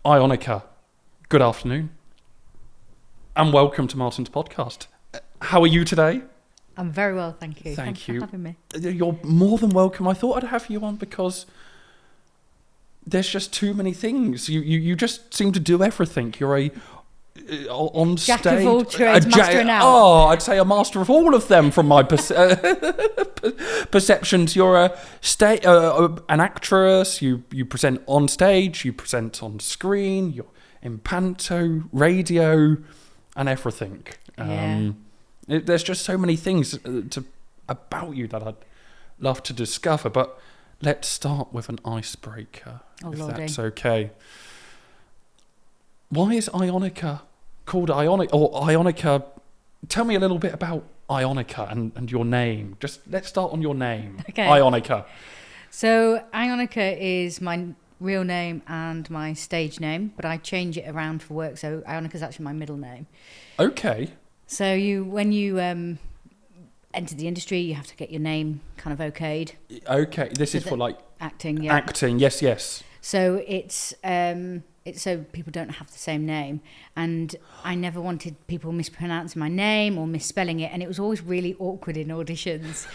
Ionica, good afternoon, and welcome to Martin's podcast. How are you today? I'm very well, thank you. Thank Thanks you. for having me. You're more than welcome. I thought I'd have you on because there's just too many things. You just seem to do everything. You're on stage. Jack of all trades, master of none. Oh, I'd say a master of all of them from my perceptions. You're an actress. You present on stage. You present on screen. You're in panto, radio, and everything. Yeah. There's just so many things about you that I'd love to discover. But let's start with an icebreaker, if Lordy. that's okay. Why is Ionica called Ionica? Or Ionica, tell me a little bit about Ionica and your name. Just let's start on your name. Okay. Ionica. So Ionica is my real name and my stage name, but I change it around for work. So Ionica's actually my middle name. Okay. So when you enter the industry, you have to get your name kind of okayed. Okay. This So is for like Acting, yeah. acting. Yes. So it's so people don't have the same name, and I never wanted people mispronouncing my name or misspelling it, and it was always really awkward in auditions.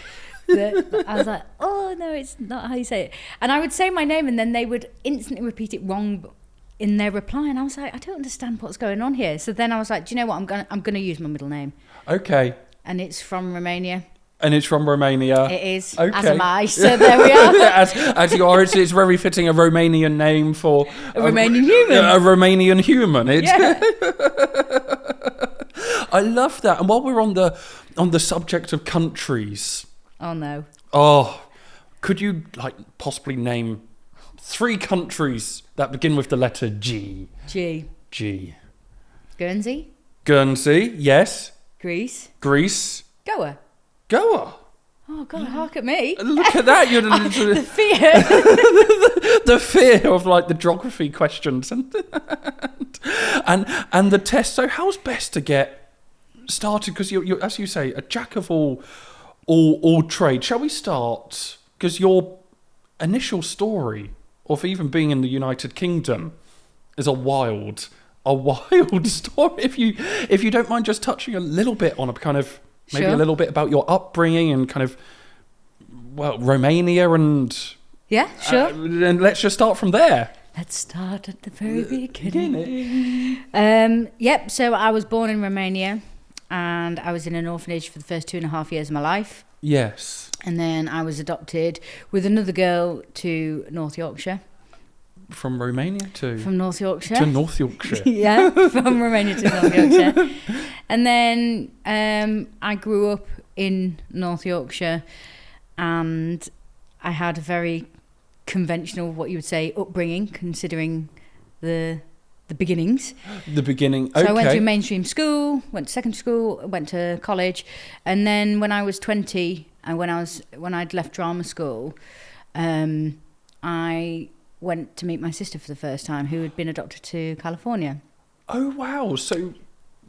That I was like, oh no, it's not how you say it, and I would say my name, and then they would instantly repeat it wrong in their reply, and I was like, I don't understand what's going on here. So then I was like, do you know what? I'm gonna use my middle name. Okay. And it's from Romania. And it's from Romania. It is. Okay. As am I. So there we are. as you are, it's very fitting, a Romanian name for a Romanian human. A Romanian human. Yeah. I love that. And while we're on the subject of countries, Oh no. could you possibly name 3 countries that begin with the letter G? G. Guernsey. Guernsey, yes. Greece. Goa. Oh God, hark at me. Look at that. You're The fear. the fear of the geography questions and the test. So how's best to get started? Because you're, as you say, a jack of all trades. Shall we start? Because your initial story of even being in the United Kingdom is a wild story. If you don't mind just touching a little bit on a kind of maybe Sure. a little bit about your upbringing and kind of Romania and Yeah, sure. and let's just start from there. Let's start at the very beginning. Yep, so I was born in Romania, and I was in an orphanage for the first 2.5 years of my life. Yes. And then I was adopted with another girl to North Yorkshire. From Romania From North Yorkshire. to North Yorkshire. Yeah, from Romania to North Yorkshire. And then I grew up in North Yorkshire, and I had a very conventional, what you would say, upbringing, considering the beginnings. The beginning. Okay. So I went to mainstream school, went to secondary school, went to college, and then when I was 20, and when I'd left drama school, I went to meet my sister for the first time, who had been adopted to California. Oh wow! So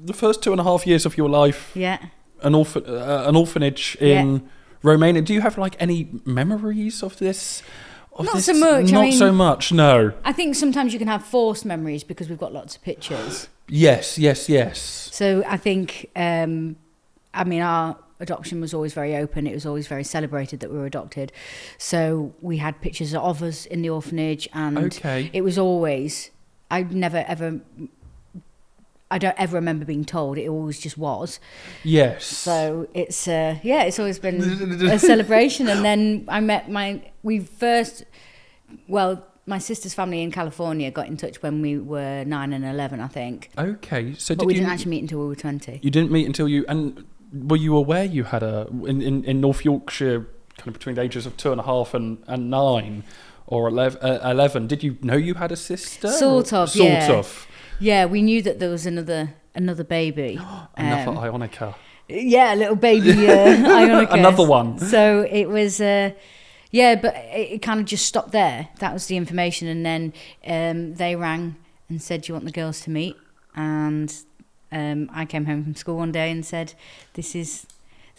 the first 2.5 years of your life, Yeah. an orphanage in Romania. Do you have any memories of this? Not so much. Not so much. No. I think sometimes you can have forced memories because we've got lots of pictures. Yes. So I think, our adoption was always very open. It was always very celebrated that we were adopted. So we had pictures of us in the orphanage, and it was always, I don't ever remember being told. It always just was. Yes. So it's it's always been a celebration. And then I met my sister's family in California got in touch when we were 9 and 11, I think. Okay. So But we didn't actually meet until we were 20. You didn't meet until and were you aware you had in North Yorkshire, kind of between the ages of 2.5 and 9 or 11? Did you know you had a sister? Sort of. Yeah, we knew that there was another baby. Another Ionica. Yeah, a little baby Ionica. Another one. So it was, but it kind of just stopped there. That was the information. And then they rang and said, do you want the girls to meet? And I came home from school one day and said, this is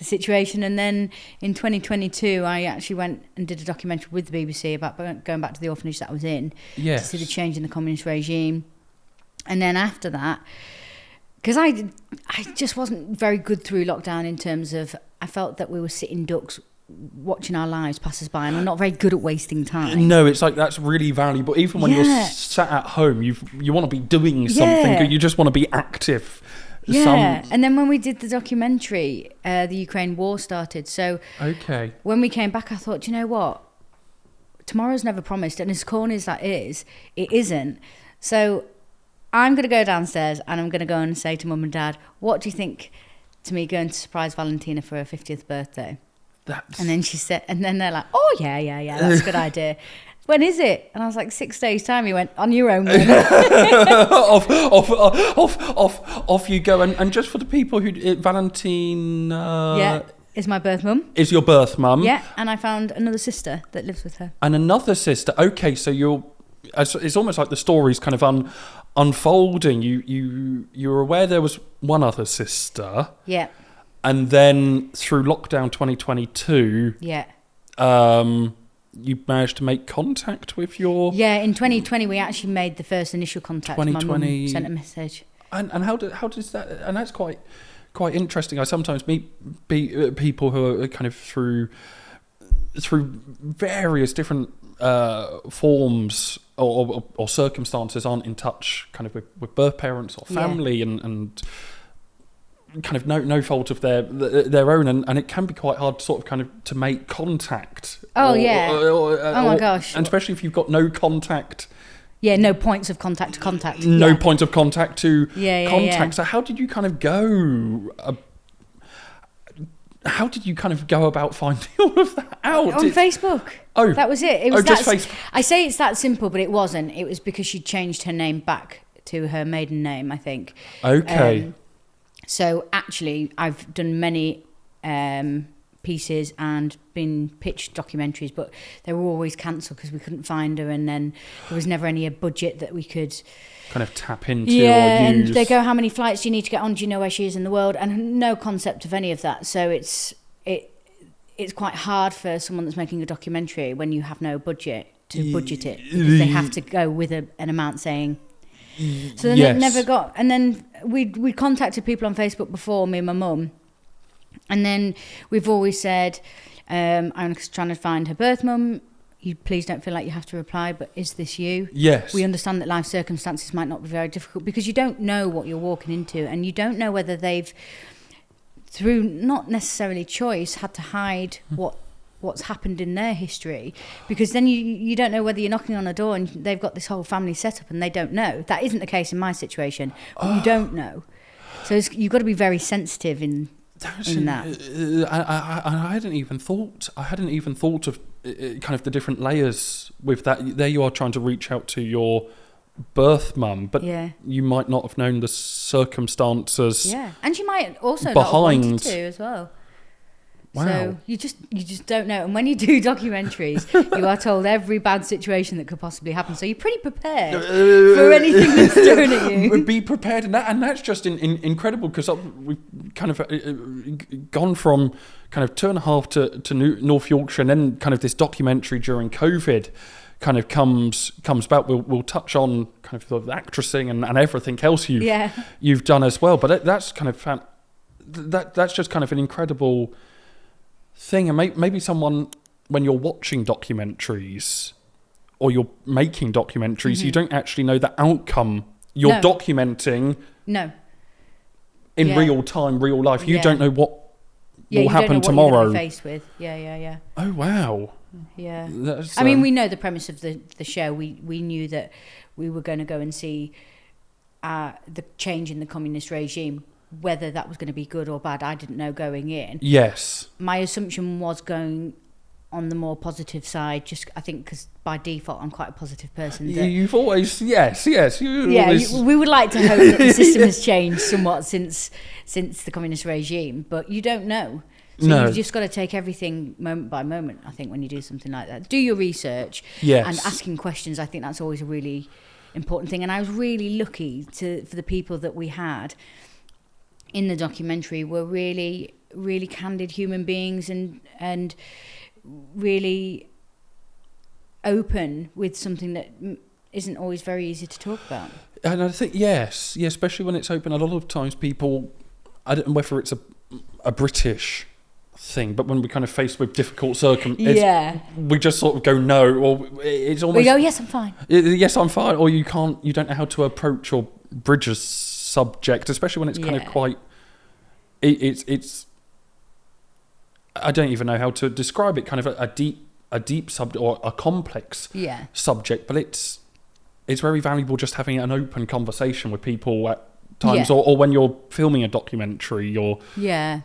the situation. And then in 2022, I actually went and did a documentary with the BBC about going back to the orphanage that I was in, to see the change in the communist regime. And then after that, because I just wasn't very good through lockdown in terms of, I felt that we were sitting ducks watching our lives pass us by, and I'm not very good at wasting time. No, it's like that's really valuable. Even when you're sat at home, you want to be doing something. You just want to be active. And then when we did the documentary, the Ukraine war started. So when we came back, I thought, you know what? Tomorrow's never promised, and as corny as that is, it isn't. So I'm going to go downstairs and I'm going to go and say to Mum and Dad, what do you think to me going to surprise Valentina for her 50th birthday? And then she said, and then they're like, oh yeah, that's a good idea. When is it? And I was like, 6 days' time. He went, on your own then. off you go. And just for the people who, Valentina... is my birth mum. Is your birth mum. Yeah, and I found another sister that lives with her. And another sister. Okay, so it's almost like the story's kind of unfolding. You were aware there was one other sister. Yeah. And then through lockdown 2022, you managed to make contact with your... Yeah, in 2020 we actually made the first initial contact. 2020... My mum sent a message. And how does that... And that's quite interesting. I sometimes meet people who are kind of through various different forms or circumstances aren't in touch kind of with birth parents or family and kind of no fault of their own, and it can be quite hard sort of kind of to make contact. Oh my gosh. And especially if you've got no contact. Yeah, no points of contact to contact. No point of contact to contact. Yeah. So how did you kind of go? How did you kind of go about finding all of that out? On Facebook. Oh, that was it. It was just Facebook. I say it's that simple, but it wasn't. It was because she changed her name back to her maiden name, I think. Okay. So actually, I've done many pieces and been pitched documentaries, but they were always cancelled because we couldn't find her, and then there was never any budget that we could kind of tap into or use. And they go, how many flights do you need to get on? Do you know where she is in the world? And no concept of any of that. So it's quite hard for someone that's making a documentary when you have no budget to budget it, because they have to go with an amount saying. So then it never got, and then we contacted people on Facebook before, me and my mum, and then we've always said, I'm trying to find her birth mum. You please don't feel like you have to reply, but is this you? Yes. We understand that life circumstances might not be very difficult, because you don't know what you're walking into, and you don't know whether they've, through not necessarily choice, had to hide what's happened in their history, because then you don't know whether you're knocking on a door and they've got this whole family set up and they don't know. That isn't the case in my situation, but you don't know. So you've got to be very sensitive in that. I hadn't even thought of kind of the different layers with that. There you are trying to reach out to your birth mum, but you might not have known the circumstances. Yeah, and you might also behind. not have wanted to as well. Wow. So you just don't know. And when you do documentaries, you are told every bad situation that could possibly happen. So you're pretty prepared for anything that's thrown at you. Be prepared, and that's just incredible, because we've kind of gone from kind of 2.5 to North Yorkshire, and then kind of this documentary during COVID kind of comes about. We'll touch on kind of the actressing and everything else you've done as well. But that's kind of that's just kind of an incredible thing. And maybe someone, when you're watching documentaries or you're making documentaries, you don't actually know the outcome you're documenting in real time, real life. You don't know what will happen tomorrow. You're faced with. Yeah. Oh wow. Yeah. I mean, we know the premise of the show. We knew that we were going to go and see the change in the communist regime. Whether that was going to be good or bad, I didn't know going in. Yes. My assumption was going on the more positive side, just I think because by default I'm quite a positive person. You've always, yes. We would like to hope that the system has changed somewhat since the communist regime, but you don't know. So you've just got to take everything moment by moment, I think, when you do something like that. Do your research and asking questions. I think that's always a really important thing. And I was really lucky for the people that we had in the documentary were really really candid human beings and really open with something that isn't always very easy to talk about. And I think, yes, yeah, especially when it's open, a lot of times people, I don't know whether it's a British thing, but when we're kind of faced with difficult circumstances, we just sort of go no, or it's almost... We go, yes, I'm fine. Yes, I'm fine, or you don't know how to approach or bridge a subject, especially when it's kind of quite... It's I don't even know how to describe it, kind of a deep subject or a complex subject, but it's very valuable just having an open conversation with people at times, or when you're filming a documentary, or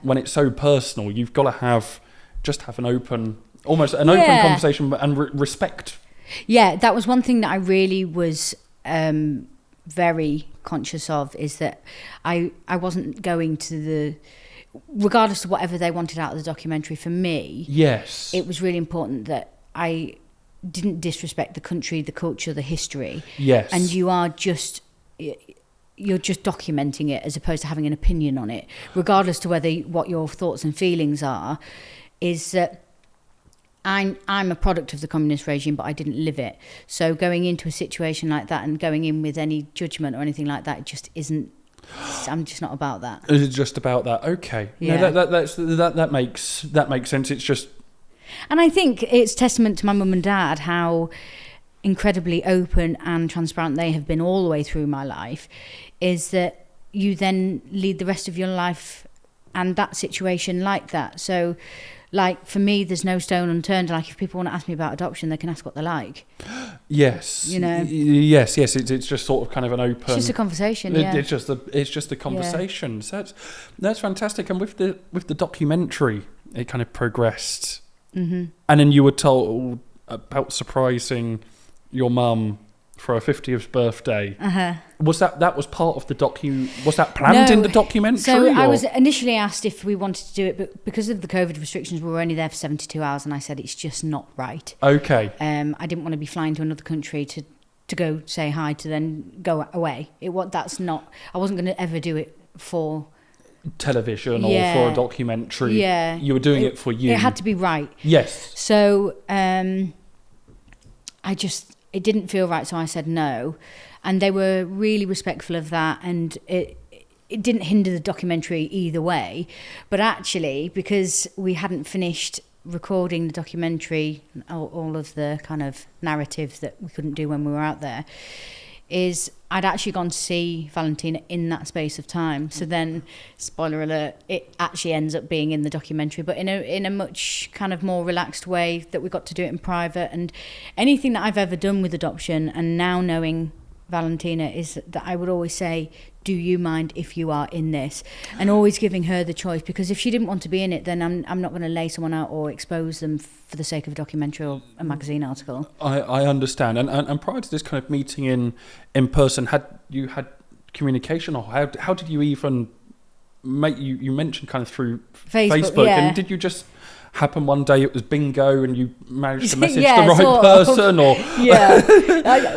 when it's so personal, you've got to have an open conversation and respect. Yeah, that was one thing that I really was very conscious of, is that I wasn't going to regardless of whatever they wanted out of the documentary, for me, it was really important that I didn't disrespect the country, the culture, the history. Yes. And you're just documenting it as opposed to having an opinion on it, regardless to what your thoughts and feelings are, is that I'm a product of the communist regime, but I didn't live it. So going into a situation like that and going in with any judgment or anything like that, it just isn't. I'm just not about that. It's just about that. Okay. Yeah. No, that makes sense. It's just... And I think it's testament to my mum and dad how incredibly open and transparent they have been all the way through my life, is that you then lead the rest of your life and that situation like that. So, like, for me, there's no stone unturned. Like, if people want to ask me about adoption, they can ask what they like. Yes. You know? Yes. It's just sort of kind of an open... It's just a conversation, It's just a conversation. Yeah. So that's fantastic. And with the documentary, it kind of progressed. Mm-hmm. And then you were told about surprising your mum for her 50th birthday. Uh-huh. Was that was part of the was that planned in the documentary? So I was initially asked if we wanted to do it, but because of the COVID restrictions, we were only there for 72 hours, and I said it's just not right. Okay. I didn't want to be flying to another country to go say hi to then go away. I wasn't going to ever do it for television or for a documentary. Yeah. You were doing it for you. It had to be right. Yes. So it didn't feel right, so I said no. And they were really respectful of that, and it didn't hinder the documentary either way. But actually, because we hadn't finished recording the documentary, all of the kind of narrative that we couldn't do when we were out there, is I'd actually gone to see Valentina in that space of time. So then, spoiler alert, it actually ends up being in the documentary, but in a much kind of more relaxed way, that we got to do it in private. And anything that I've ever done with adoption, and now knowing Valentina, is that I would always say, do you mind if you are in this? And always giving her the choice, because if she didn't want to be in it, then I'm not going to lay someone out or expose them for the sake of a documentary or a magazine article. I understand. And prior to this kind of meeting in person, had you had communication, or how did you even make, you mentioned kind of through Facebook and did you just happen one day, it was bingo, and you managed to message the right person, or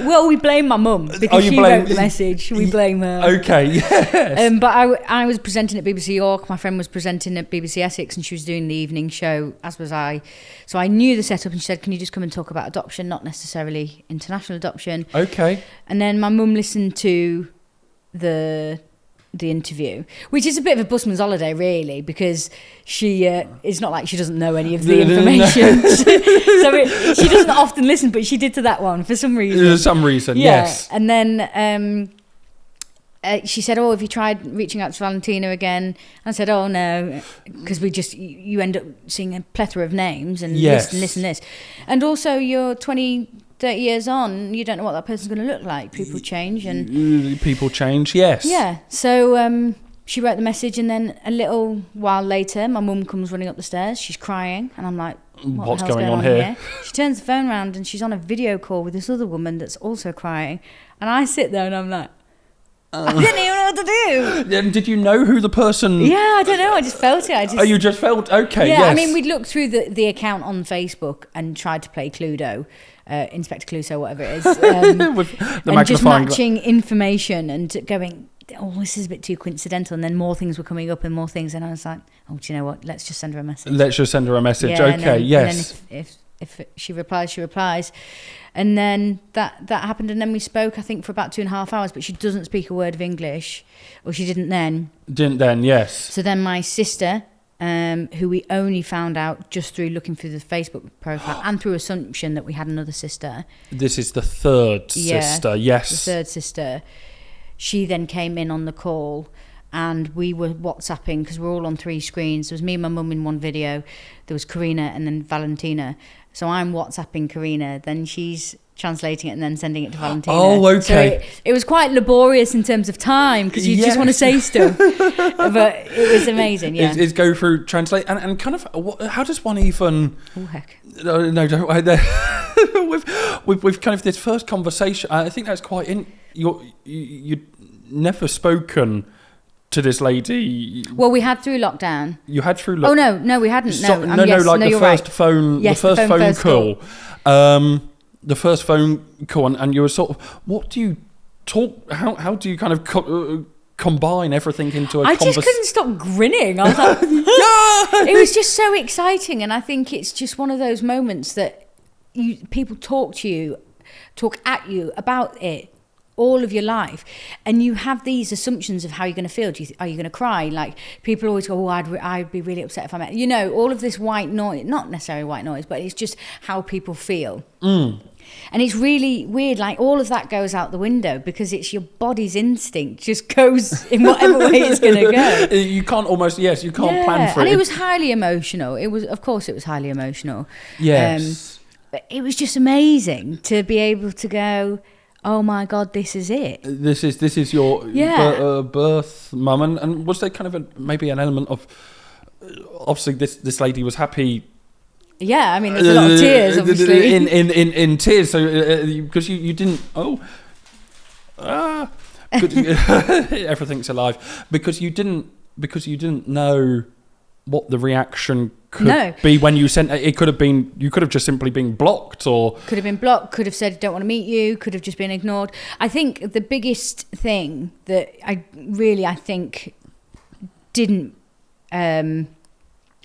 well, we blame my mum because she wrote the message. We blame her. Okay, yes. But I was presenting at BBC York. My friend was presenting at BBC Essex, and she was doing the evening show, as was I. So I knew the setup, and she said, "Can you just come and talk about adoption, not necessarily international adoption?" Okay. And then my mum listened to the interview, which is a bit of a busman's holiday, really, because she it's not like she doesn't know any of the information. So she doesn't often listen, but she did to that one for some reason. Yes. And then she said, "Oh, have you tried reaching out to Valentina again?" I said, "Oh no," because you end up seeing a plethora of names and this, and also you're 30 years on, you don't know what that person's going to look like. People change. Yes. Yeah. So she wrote the message, and then a little while later, my mum comes running up the stairs. She's crying, and I'm like, what's going on here? She turns the phone around, and she's on a video call with this other woman that's also crying. And I sit there, and I'm like, I didn't even know what to do. And did you know who the person... Yeah, I don't know. I just felt it. You just felt... Okay, yeah, yes. I mean, we'd looked through the account on Facebook and tried to play Cluedo. Inspector Clouseau, whatever it is. With the and just matching information and going, oh, this is a bit too coincidental. And then more things were coming up and more things. And I was like, oh, do you know what? Let's just send her a message. Let's just send her a message. Yeah, Okay, yes. And then if she replies, she replies. And then that happened. And then we spoke, I think, for about 2.5 hours. But she doesn't speak a word of English. Or she didn't then. Didn't then, yes. So then my sister, who we only found out just through looking through the Facebook profile and through assumption that we had another sister. This is the third sister, yes. The third sister. She then came in on the call and we were WhatsApping because we're all on 3 screens. There was me and my mum in one video. There was Karina and then Valentina. So I'm WhatsApping Karina, then she's translating it and then sending it to Valentina. Oh, okay. So it was quite laborious in terms of time because you just want to say stuff. But it was amazing, yeah. Is go through, translate, and kind of, how does one even... Oh, heck. No, don't wait there. With kind of this first conversation, I think that's quite... You'd never spoken to this lady. Well, we had through lockdown. You had through lockdown. Oh, no, we hadn't. No, the first phone, yes, the first phone call. call. The first phone call, and you were sort of, what do you talk, how do you kind of combine everything into a I just couldn't stop grinning. I was like, it was just so exciting. And I think it's just one of those moments that people talk at you about it all of your life, and you have these assumptions of how you're going to feel. Are you going to cry? Like, people always go, oh, I'd be really upset if I met, all of this white noise, not necessarily white noise, but it's just how people feel. And it's really weird, like all of that goes out the window because it's your body's instinct just goes in whatever way it's going to go. You can't plan for it. And it was highly emotional. Of course it was highly emotional. Yes. But it was just amazing to be able to go, oh my God, this is it. This is your birth mum, and was there kind of maybe an element of, obviously this lady was happy. Yeah, I mean, there's a lot of tears, obviously. In tears, so because you didn't. Everything's alive because you didn't know what the reaction could be when you sent it. You could have just simply been blocked, or could have been blocked. Could have said don't want to meet you. Could have just been ignored. I think the biggest thing that I think didn't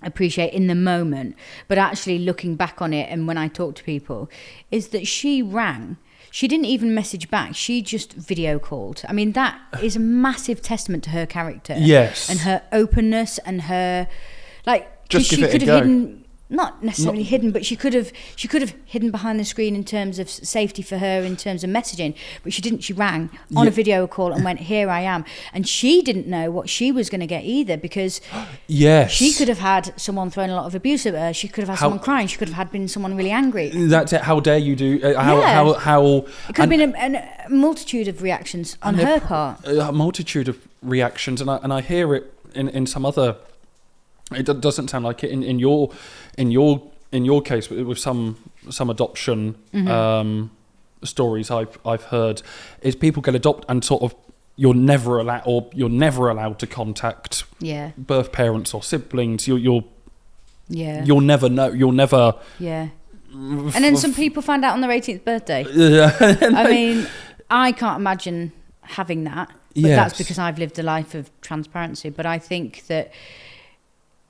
appreciate in the moment, but actually looking back on it and when I talk to people, is that she rang. She didn't even message back. She just video called. I mean, that is a massive testament to her character. Yes. And her openness and her, like, just give she it could a have go. hidden, not necessarily hidden, but she could have hidden behind the screen in terms of safety for her, in terms of messaging. But she didn't. She rang on a video call and went, here I am. And she didn't know what she was going to get either, because yes, she could have had someone throwing a lot of abuse at her. She could have had someone crying. She could have been someone really angry. That's it. How dare you do? How? It could have been a multitude of reactions on her part. A multitude of reactions, and I hear it in some other. It doesn't sound like it in your case with some adoption stories I've heard, is people get adopted and sort of you're never allowed to contact birth parents or siblings. You'll never know. You'll never. Yeah. And then some people find out on their 18th birthday. I mean, I can't imagine having that. But that's because I've lived a life of transparency. But I think that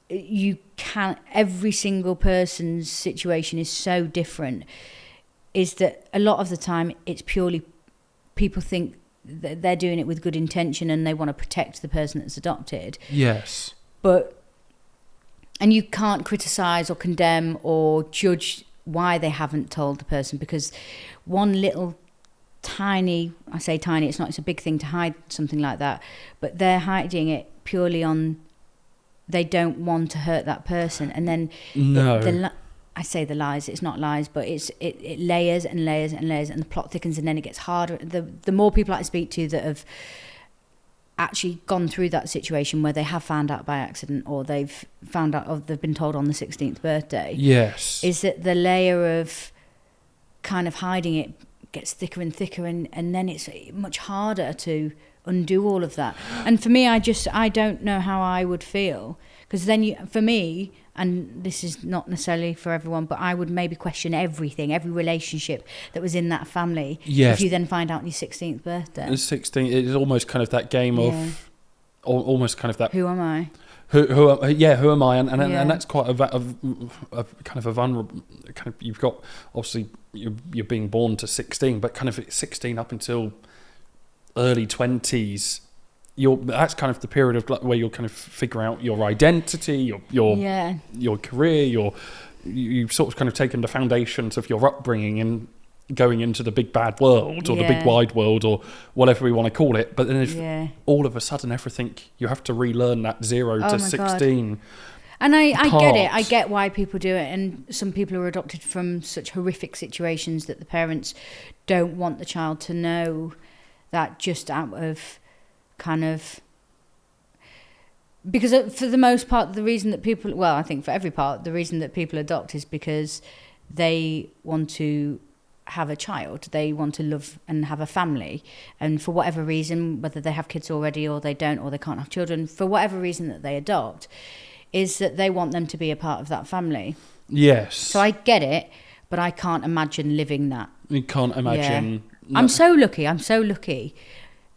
you can't, every single person's situation is so different, is that a lot of the time it's purely people think that they're doing it with good intention and they want to protect the person that's adopted. Yes. And you can't criticize or condemn or judge why they haven't told the person, because one little tiny, I say tiny, it's a big thing to hide something like that, but they're hiding it purely on they don't want to hurt that person. And then I say the lies, it's not lies, but it layers and layers and layers, and the plot thickens, and then it gets harder. The more people I speak to that have actually gone through that situation where they have found out by accident, or they've found out, or they've been told on the 16th birthday, yes, is that the layer of kind of hiding it gets thicker and thicker, and then it's much harder to undo all of that. And for me, I don't know how I would feel, because then for me, and this is not necessarily for everyone, but I would maybe question everything, every relationship that was in that family. Yes. If you then find out on your 16th birthday. The 16th, it's almost kind of that game of, almost kind of that. Who am I? Who am I? And that's quite a kind of a vulnerable kind of. You've got, obviously you're being born to 16, but kind of 16 up until early 20s. That's kind of the period of where you'll kind of figure out your identity, your career, you've sort of kind of taken the foundations of your upbringing and going into the big bad world, or the big wide world, or whatever we want to call it. But then if all of a sudden everything, you have to relearn that 0 to 16. God. And I get it. I get why people do it. And some people are adopted from such horrific situations that the parents don't want the child to know that, just out of kind of, because for the most part, the reason that people, well, I think for every part, the reason that people adopt is because they want to have a child, they want to love and have a family, and for whatever reason, whether they have kids already or they don't, or they can't have children, for whatever reason that they adopt, is that they want them to be a part of that family. Yes. So I get it, but I can't imagine living that. You can't imagine. Yeah. I'm so lucky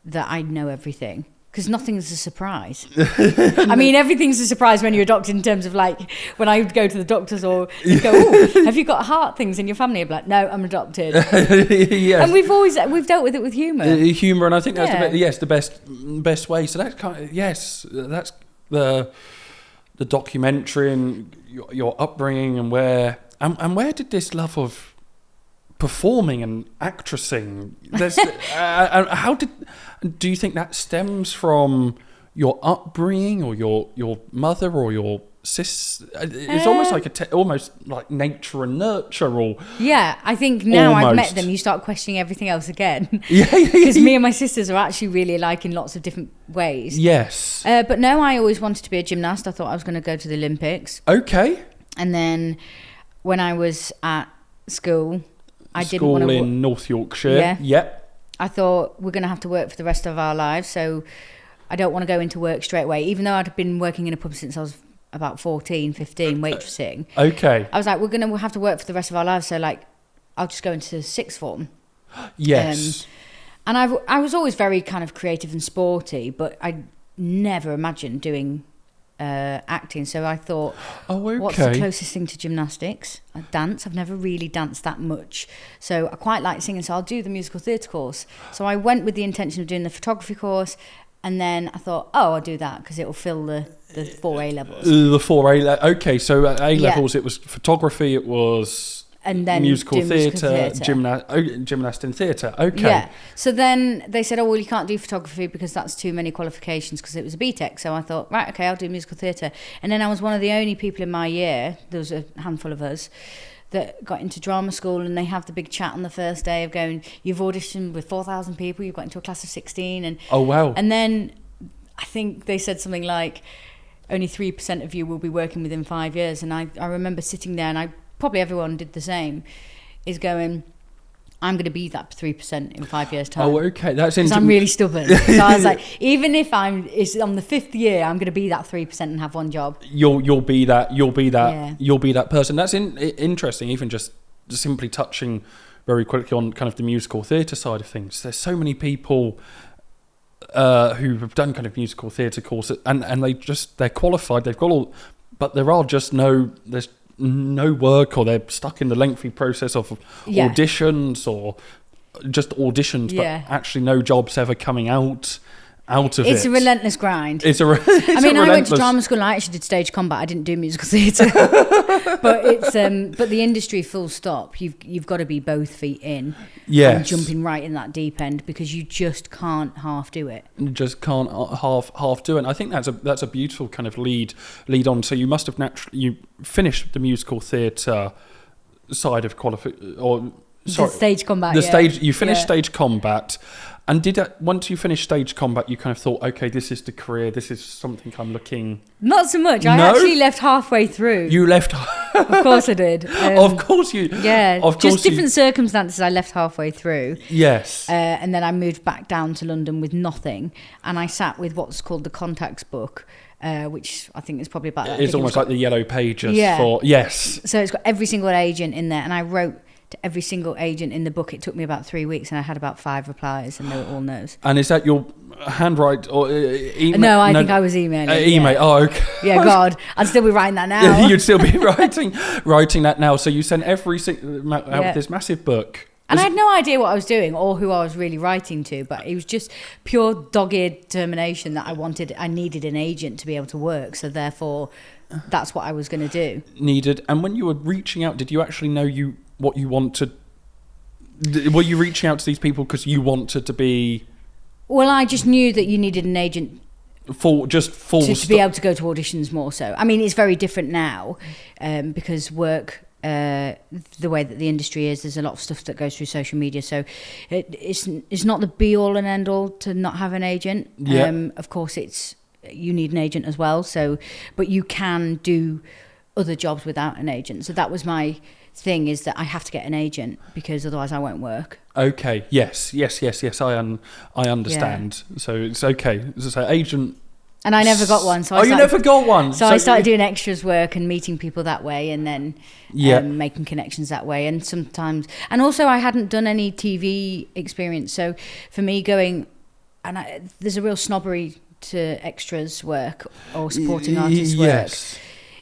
that I know everything, because nothing's a surprise. I mean, everything's a surprise when you're adopted, in terms of like, when I would go to the doctors, or you go, oh, have you got heart things in your family? I'm like, no, I'm adopted. Yes. And we've dealt with it with humour. Humour, and I think that's the best way. So that's kind of, that's the documentary and your upbringing, and where did this love of performing and actressing, do you think that stems from your upbringing, or your mother, or your sis? It's almost like almost like nature and nurture, or I think now almost. I've met them, you start questioning everything else again. Yeah. Because me and my sisters are actually really alike in lots of different ways. Yes. But no, I always wanted to be a gymnast. I thought I was going to go to the Olympics. Okay. And then when I was at school, I didn't want to. School in North Yorkshire. Yeah. I thought, we're going to have to work for the rest of our lives, so I don't want to go into work straight away, even though I'd been working in a pub since I was about 14, 15, waitressing. Okay. I was like, we're going to have to work for the rest of our lives, so like, I'll just go into sixth form. Yes. And I was always very kind of creative and sporty, but I never imagined doing acting. So I thought, what's the closest thing to gymnastics? I dance. I've never really danced that much. So I quite like singing, so I'll do the musical theatre course. So I went with the intention of doing the photography course, and then I thought, I'll do that because it'll fill the 4 A levels. The 4 A levels. Okay, so at A levels it was photography, it was... And then musical theatre, gymnast in theatre. Okay. Yeah. So then they said, well, you can't do photography because that's too many qualifications, because it was a BTEC. So I thought, right, okay, I'll do musical theatre. And then I was one of the only people in my year, there was a handful of us, that got into drama school, and they have the big chat on the first day of going, you've auditioned with 4,000 people, you've got into a class of 16. And oh, wow. And then I think they said something like, only 3% of you will be working within 5 years. And I remember sitting there, and probably everyone did the same, is going, I'm going to be that 3% in 5 years' time. Oh, okay. That's interesting. Because I'm really stubborn. So I was like, even if it's on the 5th year, I'm going to be that 3% and have one job. You'll be that person. That's interesting, even just simply touching very quickly on kind of the musical theatre side of things. There's so many people who have done kind of musical theatre courses, and they're qualified, they've got all, but there's no work, or they're stuck in the lengthy process of auditions, or just auditions, but actually no jobs ever coming out of it. It's a relentless grind. I went to drama school and I actually did stage combat. I didn't do musical theatre. But it's but the industry, full stop, you've got to be both feet in. Yes. And jumping right in that deep end, because you just can't half do it. You just can't half do it. And I think that's a beautiful kind of lead on. So you must have you finished the musical theatre side of Sorry, the stage combat. The yeah. stage. You finished Yeah. Stage Combat, and once you finished Stage Combat, you kind of thought, okay, this is the career. This is something I'm looking. Not so much. I No? actually left halfway through. You left. Of course I did. Of course you. Yeah, Of just course you- different circumstances. I left halfway through, Yes. and then I moved back down to London with nothing, and I sat with what's called the contacts book, which I think is probably about. It's almost like the yellow pages Yeah. for yes. So it's got every single agent in there, and I wrote to every single agent in the book. It took me about 3 weeks, and I had about 5 replies, and they were all no's. And is that your handwrite or email? No, I think I was emailing. Email. Yeah. Oh, okay. Yeah, God, I'd still be writing that now. You'd still be writing that now. So you sent out this massive book. And I had no idea what I was doing or who I was really writing to, but it was just pure dogged determination that I needed an agent to be able to work. So therefore, that's what I was going to do. Needed. And when you were reaching out, did you actually know what you wanted? Were you reaching out to these people because you wanted to be? Well, I just knew that you needed an agent full to be able to go to auditions more so. I mean, it's very different now because work, the way that the industry is, there's a lot of stuff that goes through social media. So it's not the be all and end all to not have an agent. Yeah. Of course, you need an agent as well. So, but you can do other jobs without an agent. So that was my thing, is that I have to get an agent because otherwise I won't work. Okay. Yes. I understand. Yeah. So it's okay. So agent. And I never got one. So you never got one. So I started doing extras work and meeting people that way, and then making connections that way. And sometimes, and also I hadn't done any TV experience. So for me there's a real snobbery to extras work or supporting artists work. Yes.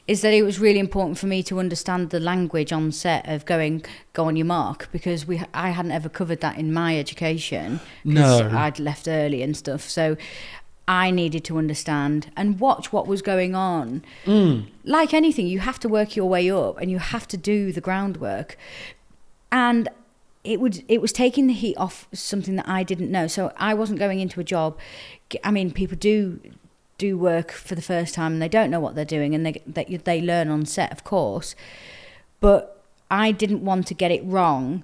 Is that it was really important for me to understand the language on set of go on your mark, because I hadn't ever covered that in my education. No. I'd left early and stuff. So I needed to understand and watch what was going on. Like anything, you have to work your way up and you have to do the groundwork. And it was taking the heat off something that I didn't know. So I wasn't going into a job. I mean, people do work for the first time and they don't know what they're doing, and they learn on set, of course. But I didn't want to get it wrong.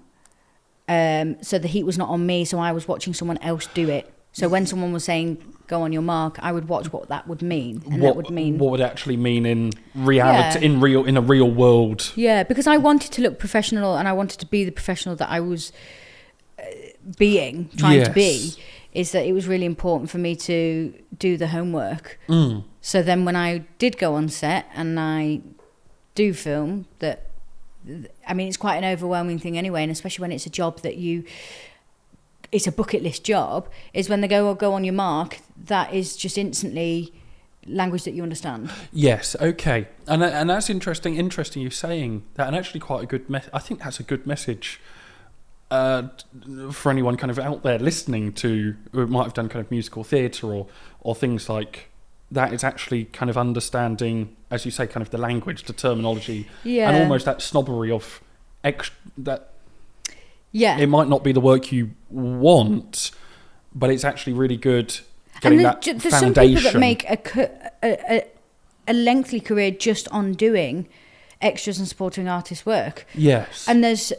So the heat was not on me. So I was watching someone else do it. So when someone was saying, go on your mark, I would watch what that would mean. And that would mean what would actually mean in reality, in a real world. Yeah, because I wanted to look professional and I wanted to be the professional that I was trying to be. Is that it was really important for me to do the homework. So then when I did go on set and I do film, it's quite an overwhelming thing anyway, and especially when it's a job that it's a bucket list job, is when they go on your mark, that is just instantly language that you understand. Yes, okay. And that's interesting you saying that, and actually quite a good I think that's a good message for anyone kind of out there listening to, who might have done kind of musical theatre or things like that. It's actually kind of understanding, as you say, kind of the language, the terminology, and almost that snobbery of that. Yeah, it might not be the work you want, but it's actually really good getting that foundation. There's some people that make a lengthy career just on doing extras and supporting artist work. Yes, and there's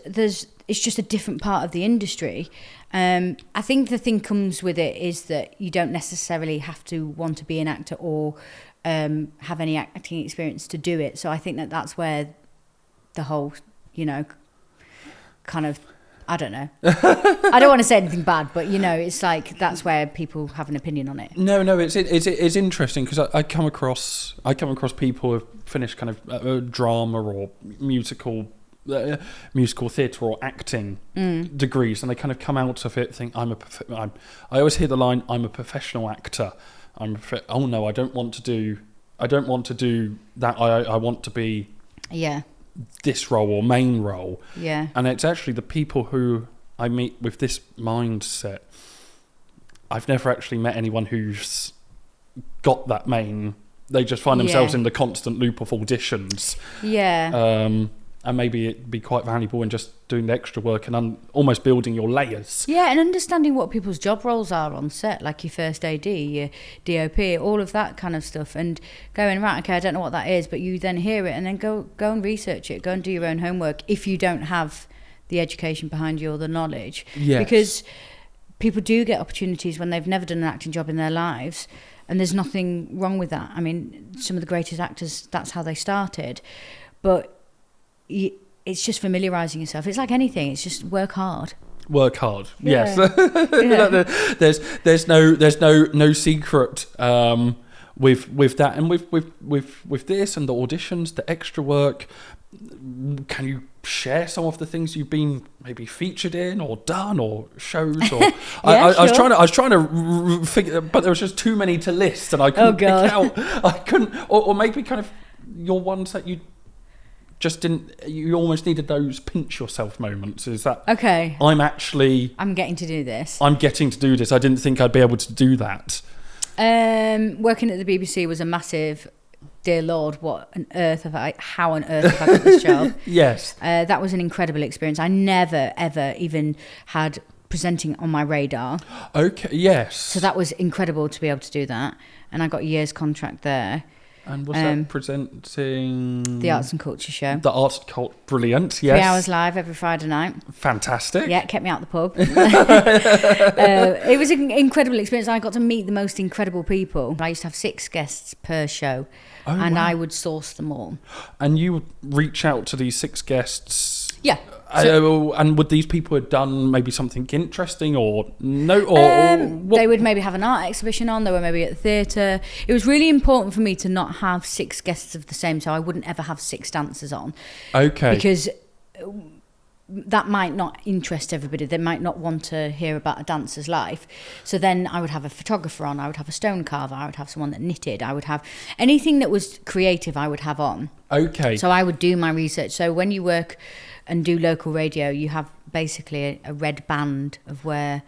it's just a different part of the industry. I think the thing comes with it is that you don't necessarily have to want to be an actor or have any acting experience to do it. So I think that's where the whole, kind of, I don't know. I don't want to say anything bad, but it's like that's where people have an opinion on it. No, it's interesting because I come across people who have finished kind of drama or musical theatre or acting degrees, and they kind of come out of it think I always hear the line, I'm a professional actor. Oh no, I don't want to do that. I want to be this role or main role. Yeah. And it's actually the people who I meet with this mindset. I've never actually met anyone who's got that main. They just find themselves in the constant loop of auditions. Yeah. And maybe it'd be quite valuable in just doing the extra work and almost building your layers. Yeah, and understanding what people's job roles are on set, like your first AD, your DOP, all of that kind of stuff, and going, right, okay, I don't know what that is, but you then hear it and then go and research it, go and do your own homework if you don't have the education behind you or the knowledge. Yes. Because people do get opportunities when they've never done an acting job in their lives, and there's nothing wrong with that. I mean, some of the greatest actors, that's how they started. But it's just familiarising yourself. It's like anything. It's just work hard. Work hard. Yeah. Yes. there's no secret with that, and with this and the auditions, the extra work. Can you share some of the things you've been maybe featured in or done or shows? Or I was trying to figure, but there was just too many to list, and I couldn't pick out. I couldn't, or maybe kind of your ones that you just didn't. You almost needed those pinch yourself moments. Is that okay? I'm getting to do this. I'm getting to do this. I didn't think I'd be able to do that. Working at the BBC was a massive. Dear Lord, how on earth have I got this job? Yes. That was an incredible experience. I never, ever even had presenting on my radar. Okay, yes. So that was incredible to be able to do that. And I got a year's contract there. And was that presenting... The Arts and Culture Show. The Arts and Culture, brilliant, yes. 3 hours live every Friday night. Fantastic. Yeah, kept me out the pub. It was an incredible experience. I got to meet the most incredible people. I used to have 6 guests per show. Wow. I would source them all. And you would reach out to these 6 guests? Yeah. And would these people have done maybe something interesting or no? Or they would maybe have an art exhibition on. They were maybe at the theatre. It was really important for me to not have 6 guests of the same, so I wouldn't ever have 6 dancers on. Okay. Because that might not interest everybody. They might not want to hear about a dancer's life. So then I would have a photographer on. I would have a stone carver. I would have someone that knitted. I would have anything that was creative. I would have on. Okay. So I would do my research. So when you work and do local radio, you have basically a red band of where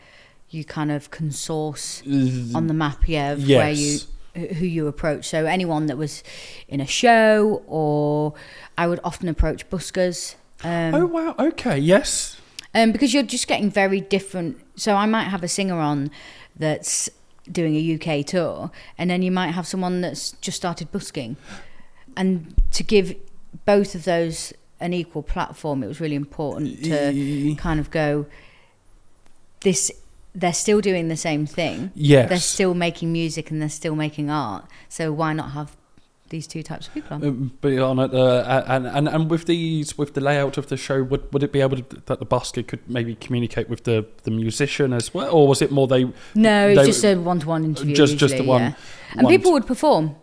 you kind of can source on the map, of yes. who you approach. So anyone that was in a show, or I would often approach buskers. Oh wow! Okay, yes. Because you're just getting very different. So I might have a singer on that's doing a UK tour, and then you might have someone that's just started busking, and to give both of those an equal platform, it was really important to kind of go, they're still doing the same thing. Yes. They're still making music and they're still making art. So why not have these 2 types of people on? But on it, and with the layout of the show, would it be able to, that the busker could maybe communicate with the musician as well, or was it more No, it's just a one-to-one interview. Just the one. Yeah. And people would perform.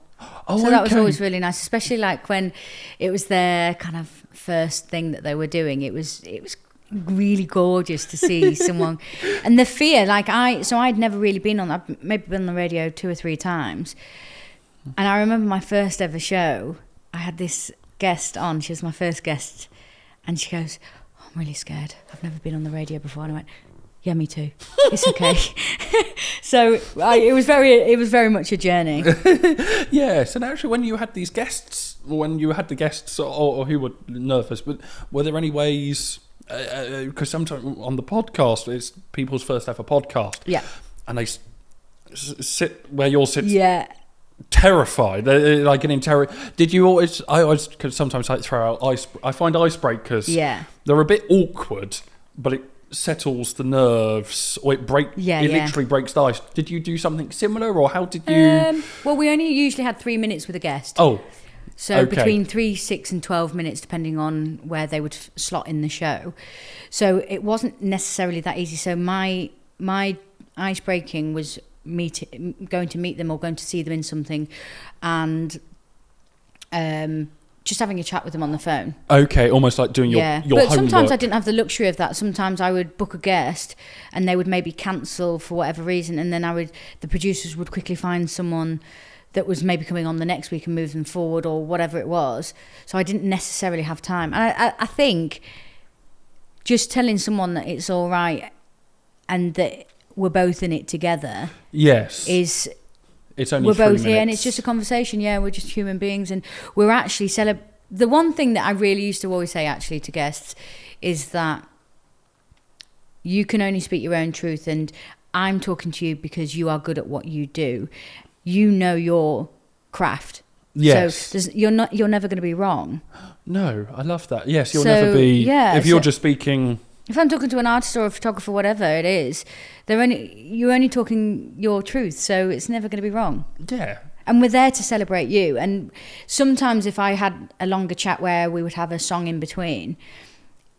Oh, so that was always really nice, especially like when it was their kind of first thing that they were doing. It was really gorgeous to see someone, and the fear. I'd never really been on. I've maybe been on the radio 2 or 3 times, and I remember my first ever show. I had this guest on. She was my first guest, and she goes, "Oh, I'm really scared. I've never been on the radio before." And I went, "Yeah, me too. It's okay." So it was very much a journey. Yes, and actually, when you had these guests, or who were nervous, but were there any ways? Because sometimes on the podcast, it's people's first ever podcast. Yeah, and they sit where you're sitting. Yeah. Terrified, they're like getting terrified. Did you always? I always could sometimes like throw out I find icebreakers. Yeah, they're a bit awkward, but it settles the nerves, or it literally breaks the ice. Did you do something similar, or how did you? Well, we only usually had 3 minutes with a guest. Oh, so okay. Between 3, 6, and 12 minutes, depending on where they would slot in the show. So it wasn't necessarily that easy. So my ice breaking was going to meet them or going to see them in something, and just having a chat with them on the phone. Okay, almost like doing your but homework. Sometimes I didn't have the luxury of that. Sometimes I would book a guest and they would maybe cancel for whatever reason, and then the producers would quickly find someone that was maybe coming on the next week and move them forward or whatever it was. So I didn't necessarily have time. And I think just telling someone that it's all right and that we're both in it together. Yes. It's only we're 3 both here, and minutes. it's just a conversation. Yeah, we're just human beings, and we're actually the one thing that I really used to always say actually to guests is that you can only speak your own truth, and I'm talking to you because you are good at what you do. You know your craft, Yes. So you're never going to be wrong. No, I love that. Yes, you'll So, never be. yeah, if you're just speaking. If I'm talking to an artist or a photographer, whatever it is, you're only talking your truth, so it's never going to be wrong. Yeah. And we're there to celebrate you. And sometimes if I had a longer chat where we would have a song in between,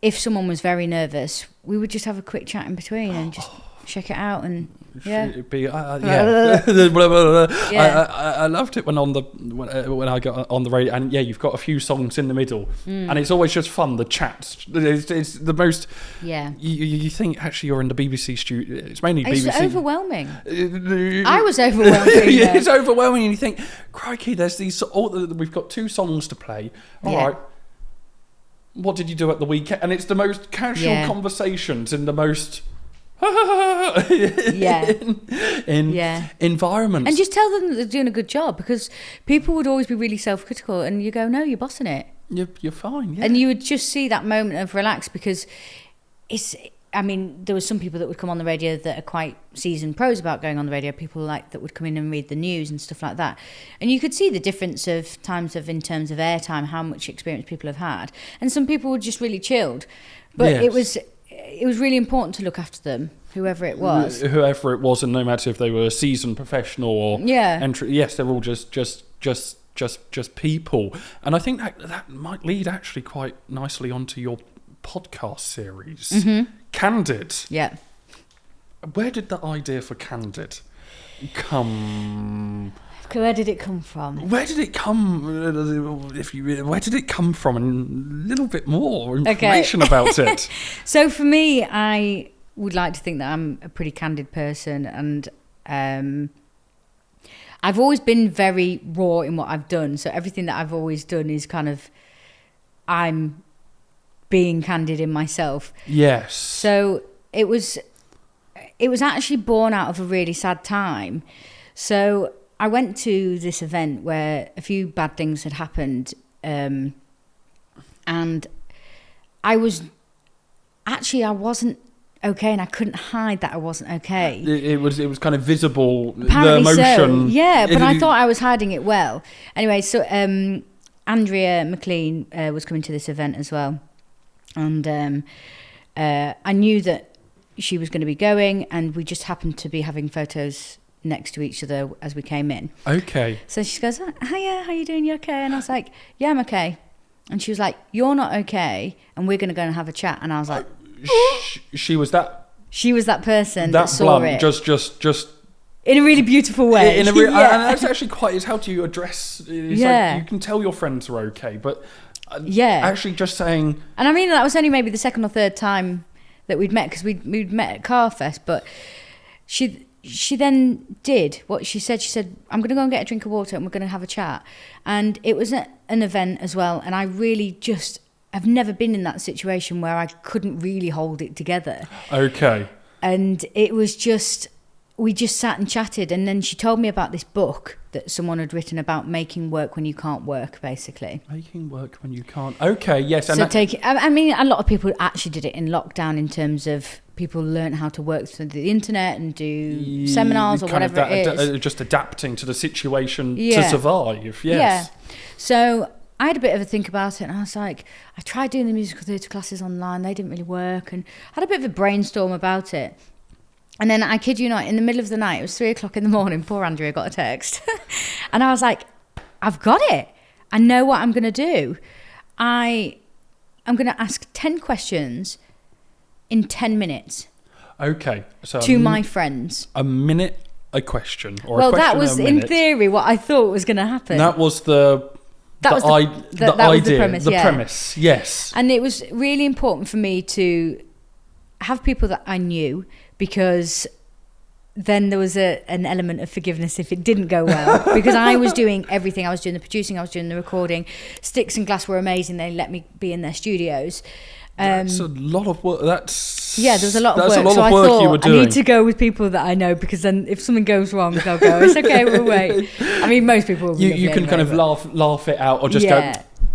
if someone was very nervous, we would just have a quick chat in between and just check it out. And yeah, I loved it when I got on the radio, and you've got a few songs in the middle, and it's always just fun. The chats, it's the most. Yeah, you think actually you're in the BBC studio. It's mainly BBC. It's overwhelming. I was overwhelmed. It's overwhelming, and you think, crikey, there's these. We've got 2 songs to play. All right. What did you do at the weekend? And it's the most casual conversations in the most environments. And just tell them that they're doing a good job, because people would always be really self-critical, and you go, no, you're bossing it. You're fine. Yeah. And you would just see that moment of relax, because there were some people that would come on the radio that are quite seasoned pros about going on the radio, people that would come in and read the news and stuff like that. And you could see the difference of in terms of airtime, how much experience people have had. And some people were just really chilled. But it was really important to look after them, whoever it was. And no matter if they were a seasoned professional or entry, yes, they're all just people. And I think that might lead actually quite nicely onto your podcast series. Candid. Yeah. Where did the idea for Candid come? Where did it come from? Where did it come? Where did it come from? And a little bit more information about it. So for me, I would like to think that I'm a pretty candid person, and I've always been very raw in what I've done. So everything that I've always done is kind of I'm being candid in myself. Yes. So it was actually born out of a really sad time. So I went to this event where a few bad things had happened, and I wasn't okay, and I couldn't hide that I wasn't okay. It was kind of visible. Apparently the emotion. So. Yeah, but I thought I was hiding it well. Anyway, so Andrea McLean was coming to this event as well. And I knew that she was going to be going, and we just happened to be having photos next to each other as we came in. Okay. So she goes, hiya, how you doing? You okay? And I was like, yeah, I'm okay. And she was like, you're not okay, and we're going to go and have a chat. And I was like, she was that person that saw blunt, it. Just in a really beautiful way. And that's actually quite, is how do you address, like you can tell your friends are okay, but actually just saying. And I mean, that was only maybe the second or third time that we'd met, because we'd met at Carfest, but she then did what she said. She said, I'm going to go and get a drink of water and we're going to have a chat. And it was an event as well, and I really I've never been in that situation where I couldn't really hold it together. Okay. And it was we just sat and chatted, and then she told me about this book that someone had written about making work when you can't work, basically. Making work when you can't. Okay, yes. And so I mean, a lot of people actually did it in lockdown, in terms of people learn how to work through the internet and do seminars or whatever it is. Just adapting to the situation to survive, yes. Yeah. So I had a bit of a think about it, and I was like, I tried doing the musical theatre classes online, they didn't really work, and I had a bit of a brainstorm about it. And then, I kid you not, in the middle of the night, it was 3:00 in the morning, poor Andrea got a text. And I was like, I've got it. I know what I'm going to do. I'm going to ask 10 questions in 10 minutes. Okay. So to my friends. A minute, a question. That was, in theory, what I thought was going to happen. That was the idea, the premise, yes. And it was really important for me to have people that I knew, because then there was an element of forgiveness if it didn't go well, because I was doing everything. I was doing the producing, I was doing the recording. Sticks and Glass were amazing. They let me be in their studios. That's a lot of work. There was a lot of work. So I thought I need to go with people that I know, because then if something goes wrong, they'll go, it's okay, we'll wait. I mean, most people will be you can kind of laugh it out, or just go,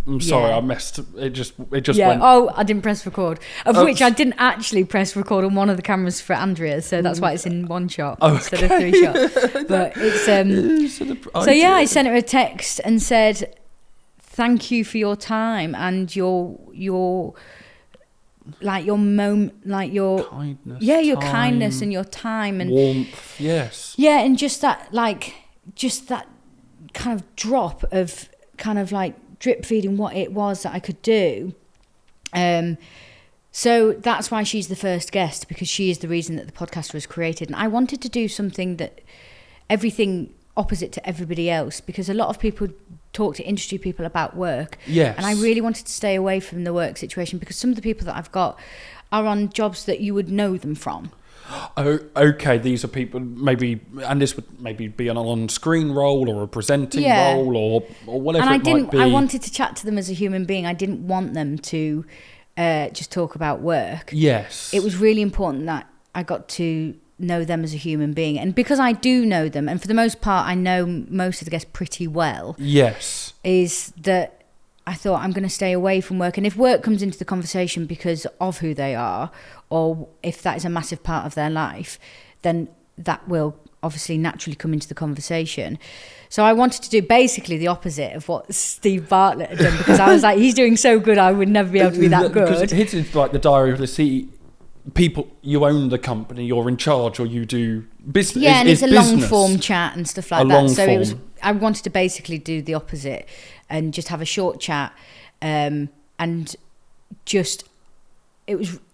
I'm sorry, Yeah. I messed. It just Yeah. went. Oh, I didn't press record. Of Oh, which I didn't actually press record on one of the cameras for Andrea, so that's why it's in one shot Okay. instead of 3 shots. But it's so yeah, I sent her a text and said, "Thank you for your time and your like your kindness, your time, kindness and your time and warmth. Yes. yeah, and just that kind of drop of kind of like drip feeding what it was that I could do." So that's why she's the first guest, because she is the reason that the podcast was created. And I wanted to do something that everything opposite to everybody else, because a lot of people talk to industry people about work. Yes. And I really wanted to stay away from the work situation, because some of the people that I've got are on jobs that you would know them from. Oh, okay. These are people maybe, and this would maybe be an on-screen role or a presenting role or whatever and might be. I wanted to chat to them as a human being. I didn't want them to just talk about work. Yes. It was really important that I got to know them as a human being. And because I do know them, and for the most part I know most of the guests pretty well, Yes. is that I thought I'm going to stay away from work. And if work comes into the conversation because of who they are, or if that is a massive part of their life, then that will obviously naturally come into the conversation. So I wanted to do basically the opposite of what Steve Bartlett had done, because I was like, he's doing so good, I would never be able to be that good. Because his is like the diary of the CEO. People, you own the company, you're in charge, or you do business. Yeah, and it's a business. long form chat and stuff like that. So I wanted to basically do the opposite and just have a short chat, and just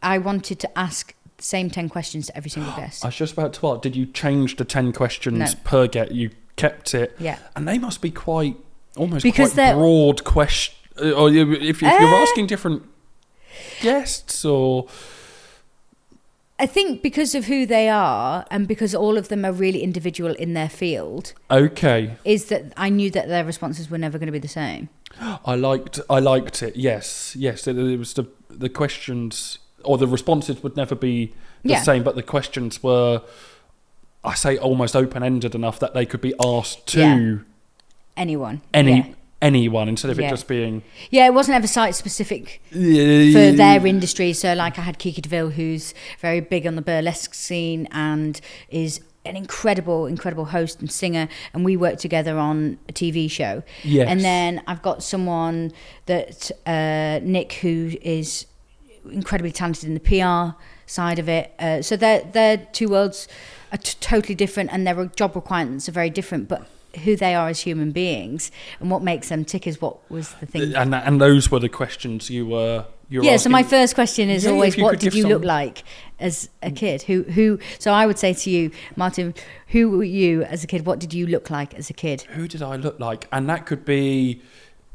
I wanted to ask the same 10 questions to every single guest. I was just about to ask, did you change the 10 questions No. per get? You kept it? Yeah. And they must be quite Because quite they're- broad questions. Or if you're asking different guests, or I think because of who they are, and because all of them are really individual in their field, okay, is that I knew that their responses were never going to be the same. I liked it. Yes. It was the questions, or the responses would never be the same, but the questions were, I say, almost open ended enough that they could be asked to anyone. Anyone, instead of it just being it wasn't ever site specific for their industry. So like I had Kiki DeVille, who's very big on the burlesque scene and is an incredible host and singer, and we worked together on a TV show. Yes. And then I've got someone that Nick, who is incredibly talented in the PR side of it. So their two worlds are totally different, and their job requirements are very different, but who they are as human beings and what makes them tick is what was the thing. And those were the questions you were asking. So my first question is always, what did you look some... like as a kid? Who? So I would say to you, Martin, who were you as a kid? What did you look like as a kid? Who did I look like? And that could be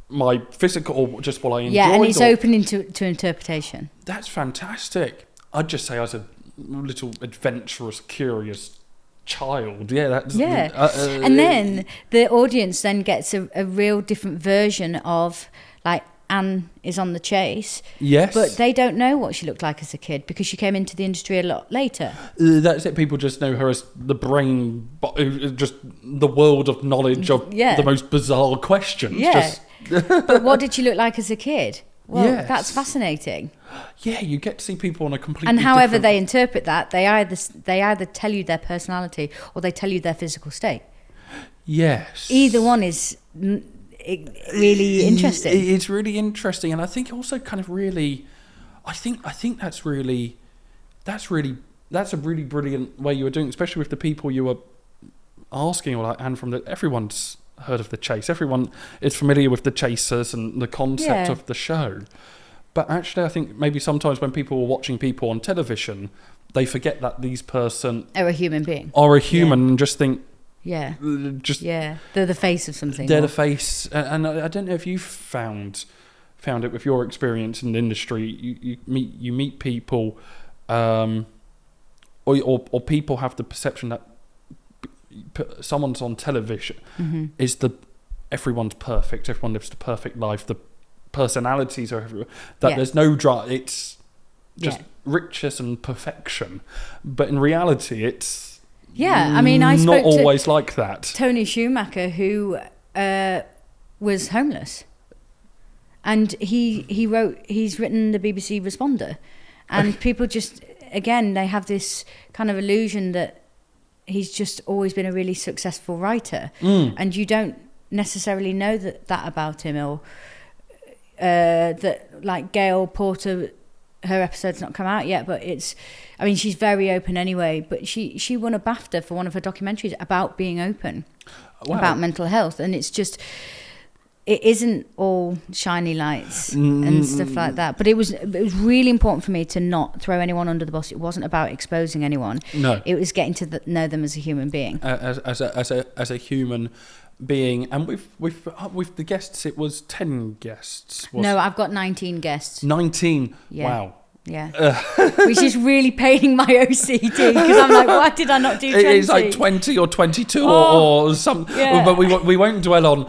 my physical, or just what I enjoyed. Yeah, and it's open to interpretation. That's fantastic. I'd just say I was a little adventurous, curious child. And then the audience then gets a real different version of, like, Anne is on the chase. Yes. But they don't know what she looked like as a kid because she came into the industry a lot later. That's it. People just know her as the brain, just the world of knowledge of the most bizarre questions. Yeah. But what did she look like as a kid? Well, yes. That's fascinating. Yeah, you get to see people on a completely and however different... they interpret that, they either tell you their personality or they tell you their physical state. Yes. Either one is really interesting. It's really interesting, and I think also kind of really, I think that's a really brilliant way you were doing it, especially with the people you were asking, or like Anne from everyone's heard of The Chase. Everyone is familiar with The Chasers and the concept of the show. But actually, I think maybe sometimes when people are watching people on television, they forget that these person are a human being. And just think, they're the face of something. They're the face, and I don't know if you found it with your experience in the industry. You meet people, or people have the perception that someone's on television is everyone's perfect. Everyone lives the perfect life. The personalities are everywhere. That there's no drama. It's just riches and perfection. But in reality, it's I mean, I spoke not always like that. Tony Schumacher, who was homeless, And he's written the BBC Responder, and people just, again, they have this kind of illusion that he's just always been a really successful writer, and you don't necessarily know that about him, or that, like, Gail Porter, her episode's not come out yet, but she's very open anyway, but she won a BAFTA for one of her documentaries about being open. Wow. About mental health, and it's just, it isn't all shiny lights and stuff like that, but it was really important for me to not throw anyone under the bus. It wasn't about exposing anyone. No, it was getting to know them as a human being, as a human being. And with the guests, it was 10 guests. No, I've got 19 guests. 19. Yeah. Wow. Yeah, which is really paining my OCD, because I'm like, why did I not do 20? It's like 20 or 22 or something. Yeah. But we won't dwell on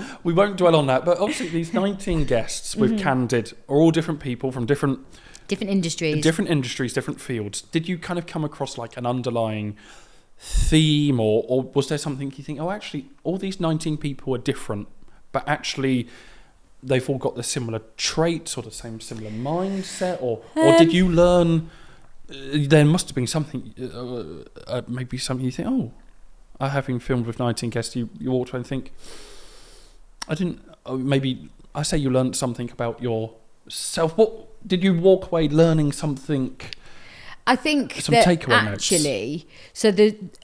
that. But obviously, these 19 guests with Candid are all different people from different industries, different fields. Did you kind of come across like an underlying theme, or was there something you think, oh, actually, all these 19 people are different, but actually they've all got the similar traits or the similar mindset, or did you learn? There must have been something, maybe something you think, oh, having filmed with 19 guests, you walk away and think, I didn't. Maybe I say you learned something about yourself. What did you walk away learning something? I think some that takeaway actually, notes. So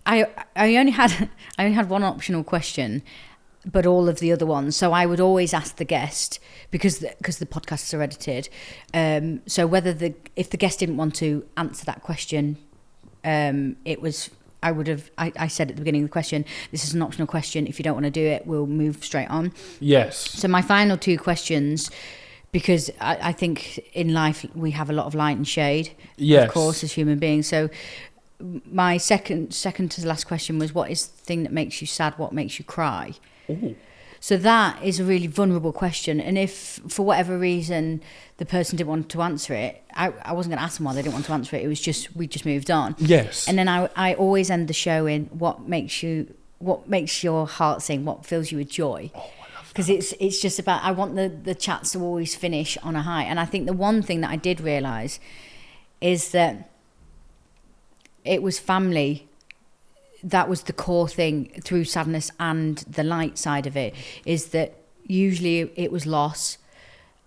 I only had one optional question, but all of the other ones. So I would always ask the guest, because the podcasts are edited. So if the guest didn't want to answer that question, I said at the beginning of the question, this is an optional question. If you don't want to do it, we'll move straight on. Yes. So my final two questions, because I think in life we have a lot of light and shade, of course, as human beings. So my second to the last question was, what is the thing that makes you sad? What makes you cry? Ooh. So that is a really vulnerable question, and if for whatever reason the person didn't want to answer it, I wasn't going to ask them why they didn't want to answer it. It was just, we just moved on. Yes. And then I always end the show in what makes your heart sing, what fills you with joy. Oh, because it's just about, I want the chats to always finish on a high. And I think the one thing that I did realise is that it was family. That was the core thing through sadness, and the light side of it is that usually it was loss,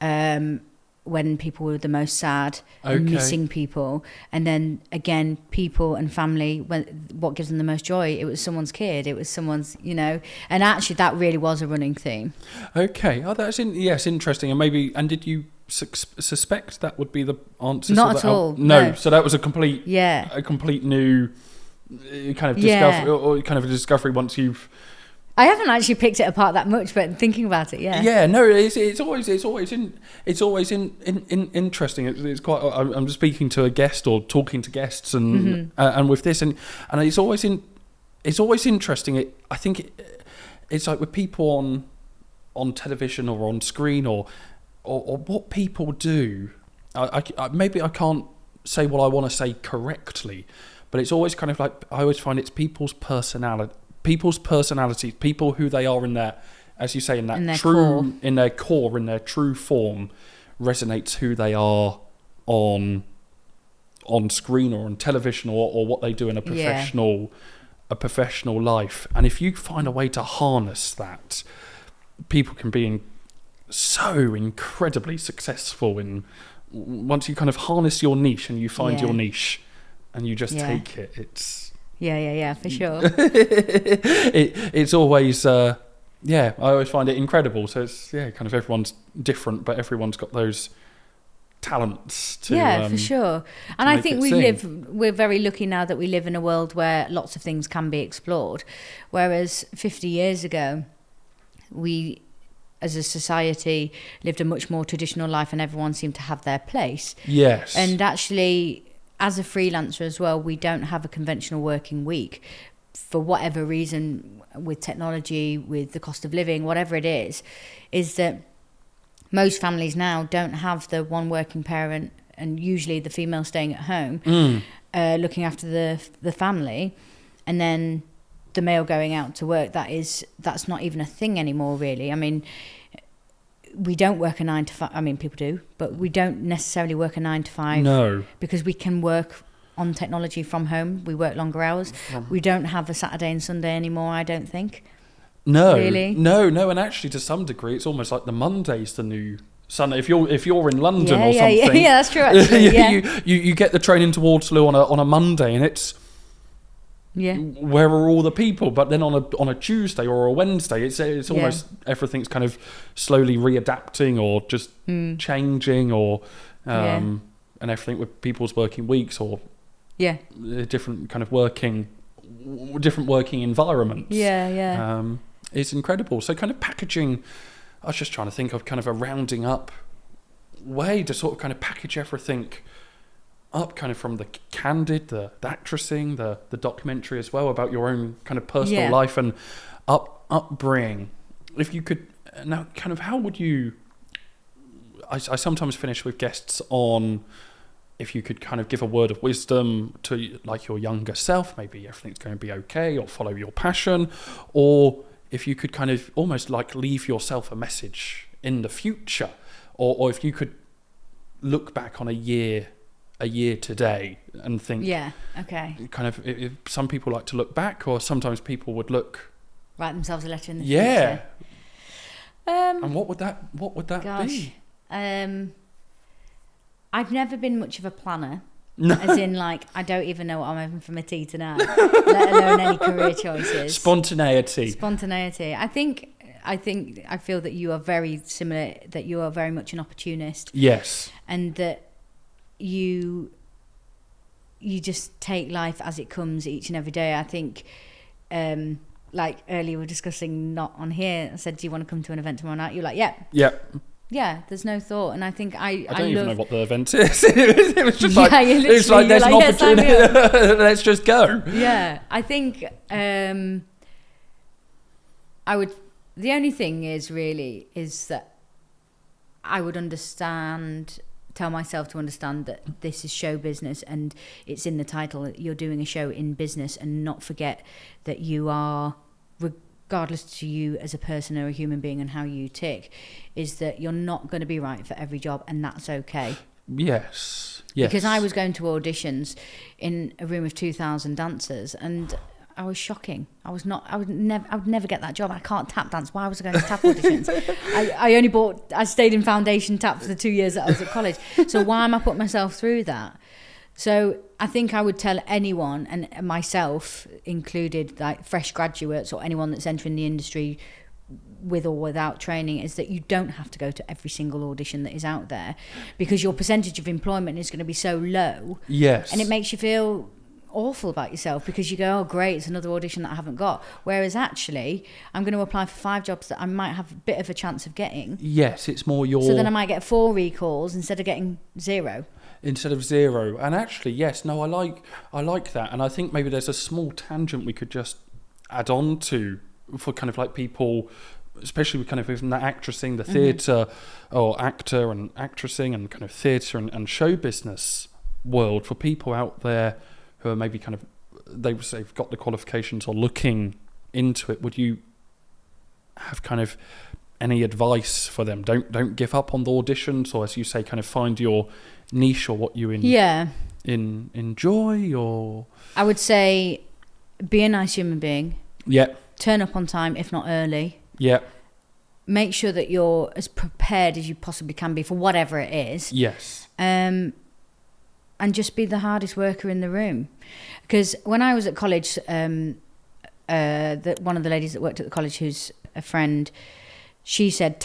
when people were the most sad, and missing people, and then again people and family, what gives them the most joy, it was someone's kid, it was someone's, and actually that really was a running theme. Okay. Oh, that's interesting. And did you suspect that would be the answer? Not at all. No. So that was a complete new kind of discovery, or kind of a discovery once you've. I haven't actually picked it apart that much, but thinking about it, yeah. Yeah, no, it's always interesting. It's quite. I'm just speaking to a guest or talking to guests, and and with this, and it's always interesting. I think it's like with people on television or on screen, or what people do. Maybe I can't say what I want to say correctly. But it's always kind of like, I always find it's people's personalities, people who they are in their, as you say, in their true form, resonates who they are on screen or on television, or what they do in a professional life. And if you find a way to harness that, people can be so incredibly successul once you kind of harness your niche and you find your niche. And you just take it. It's for sure. It's always I always find it incredible. So it's kind of everyone's different, but everyone's got those talents to for sure. And I think we're very lucky now that we live in a world where lots of things can be explored, whereas 50 years ago we as a society lived a much more traditional life, and everyone seemed to have their place. Yes. And actually, as a freelancer as well, we don't have a conventional working week for whatever reason, with technology, with the cost of living, whatever it is that most families now don't have the one working parent, and usually the female staying at home, looking after the family, and then the male going out to work. That's not even a thing anymore, really. I mean, we don't work a 9 to 5. I mean, people do, but we don't necessarily work a 9 to 5. No. Because we can work on technology from home. We work longer hours. We don't have a Saturday and Sunday anymore, I don't think. No. Really? No, and actually to some degree it's almost like the Monday's the new Sunday. If you're in London or something. Yeah, that's true actually. Yeah. you get the train into Waterloo on a Monday and it's where are all the people? But then on a Tuesday or a Wednesday, it's almost everything's kind of slowly readapting or just changing, or and everything with people's working weeks or different kind of working environments. It's incredible. So kind of packaging. I was just trying to think of kind of a rounding up way to sort of kind of package everything up, kind of from the candid, the actressing, the documentary as well about your own kind of personal life and upbringing. If you could now, kind of, how would you? I sometimes finish with guests on, if you could kind of give a word of wisdom to like your younger self, maybe everything's going to be okay, or follow your passion, or if you could kind of almost like leave yourself a message in the future, or if you could look back on a year today and think, kind of, if some people like to look back, or sometimes people would write themselves a letter in the future. And what would that be? I've never been much of a planner. No. As in, like, I don't even know what I'm having for my tea tonight, let alone any career choices. Spontaneity. I feel that you are very similar, that you are very much an opportunist. Yes. And that you just take life as it comes each and every day. I think, like earlier we were discussing, not on here, I said, do you want to come to an event tomorrow night? You're like, yeah, there's no thought. And I think I don't even know what the event is. It was just like, there's like, an opportunity. Let's just go. Yeah, I think the only thing is that I would tell myself to understand that this is show business, and it's in the title that you're doing a show in business, and not forget that you are, regardless to you as a person or a human being and how you tick, is that you're not going to be right for every job, and that's okay. Yes. Because I was going to auditions in a room of 2,000 dancers, and I was shocking. I would never get that job. I can't tap dance. Why was I going to tap auditions? I stayed in foundation tap for the 2 years that I was at college. So why am I putting myself through that? So I think I would tell anyone, and myself included, like fresh graduates or anyone that's entering the industry with or without training, is that you don't have to go to every single audition that is out there, because your percentage of employment is going to be so low. Yes. And it makes you feel awful about yourself, because you go, oh great, it's another audition that I haven't got, whereas actually I'm going to apply for 5 jobs that I might have a bit of a chance of getting. Yes, it's more so then I might get 4 recalls instead of getting 0. And actually, yes, no, I like that. And I think maybe there's a small tangent we could just add on to for kind of like people, especially with kind of even that actressing, the theatre or actor and actressing and kind of theatre and show business world, for people out there who are maybe kind of, they've got the qualifications or looking into it. Would you have kind of any advice for them? Don't give up on the auditions, or as you say, kind of find your niche or what you enjoy. Or I would say, be a nice human being. Yeah. Turn up on time, if not early. Yeah. Make sure that you're as prepared as you possibly can be for whatever it is. Yes. And just be the hardest worker in the room. Because when I was at college, one of the ladies that worked at the college, who's a friend, she said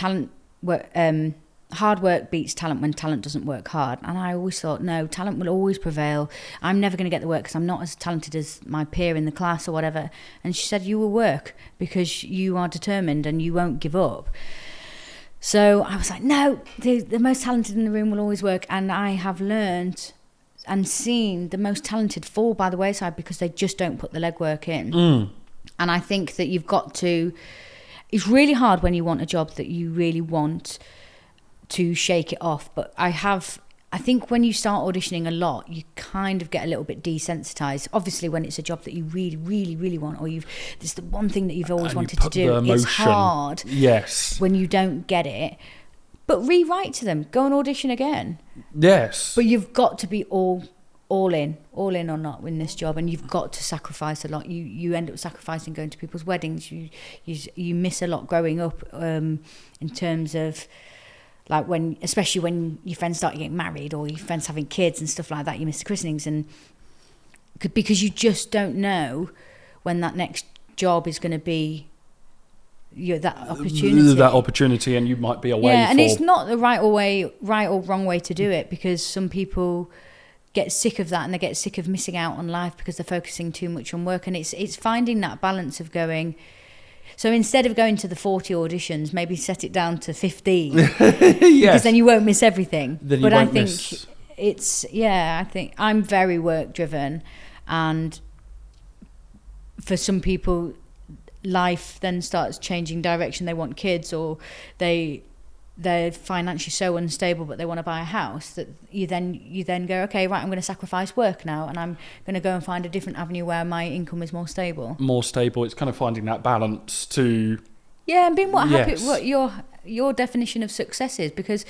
hard work beats talent when talent doesn't work hard. And I always thought, no, talent will always prevail. I'm never going to get the work because I'm not as talented as my peer in the class or whatever. And she said, you will work because you are determined and you won't give up. So I was like, no, the most talented in the room will always work. And I have learned and seen the most talented fall by the wayside because they just don't put the legwork in. And I think that you've got to, it's really hard when you want a job that you really want to shake it off. But I think when you start auditioning a lot, you kind of get a little bit desensitized. Obviously, when it's a job that you really, really, really want, or it's the one thing that you've always wanted to do, it's hard. Yes. When you don't get it. But rewrite to them. Go and audition again. Yes. But you've got to be all in or not in this job, and you've got to sacrifice a lot. You end up sacrificing going to people's weddings. You miss a lot growing up in terms of like especially when your friends start getting married or your friends having kids and stuff like that. You miss the christenings, and because you just don't know when that next job is going to be. That opportunity, and you might be away. Yeah, and it's not the right or wrong way to do it, because some people get sick of that and they get sick of missing out on life because they're focusing too much on work. And it's finding that balance of going. So instead of going to the 40 auditions, maybe set it down to 15, yes. Because then you won't miss everything. But I think I think I'm very work driven, and for some people, life then starts changing direction. They want kids, or they're financially so unstable but they want to buy a house, that you then go, okay, right, I'm going to sacrifice work now and I'm going to go and find a different avenue where my income is more stable. It's kind of finding that balance to and being happy what your definition of success is, because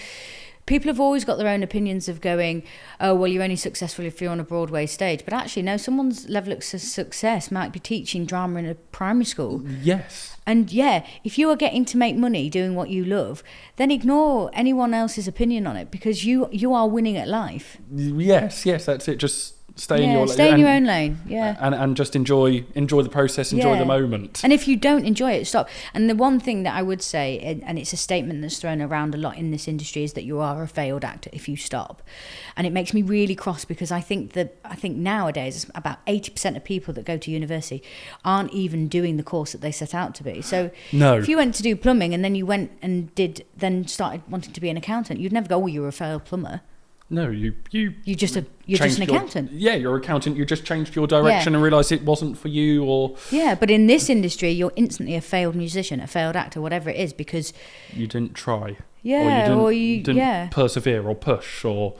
people have always got their own opinions of going, oh, well, you're only successful if you're on a Broadway stage. But actually, no, someone's level of success might be teaching drama in a primary school. Yes. And if you are getting to make money doing what you love, then ignore anyone else's opinion on it, because you are winning at life. Yes, that's it. Just stay in your own lane. Yeah. And just enjoy the process, enjoy the moment. And if you don't enjoy it, stop. And the one thing that I would say, and it's a statement that's thrown around a lot in this industry, is that you are a failed actor if you stop. And it makes me really cross, because I think nowadays about 80% of people that go to university aren't even doing the course that they set out to be. So if you went to do plumbing and then you went and then started wanting to be an accountant, you'd never go, oh, you're a failed plumber. No, you're just an accountant. You're an accountant. You just changed your direction and realised it wasn't for you, or but in this industry, you're instantly a failed musician, a failed actor, whatever it is, because you didn't try, or you didn't persevere or push, or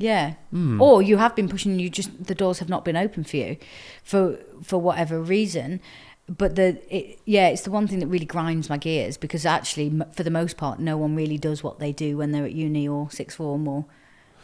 or you have been pushing. The doors have not been open for you, for whatever reason. But it's the one thing that really grinds my gears, because actually, for the most part, no one really does what they do when they're at uni or sixth form, or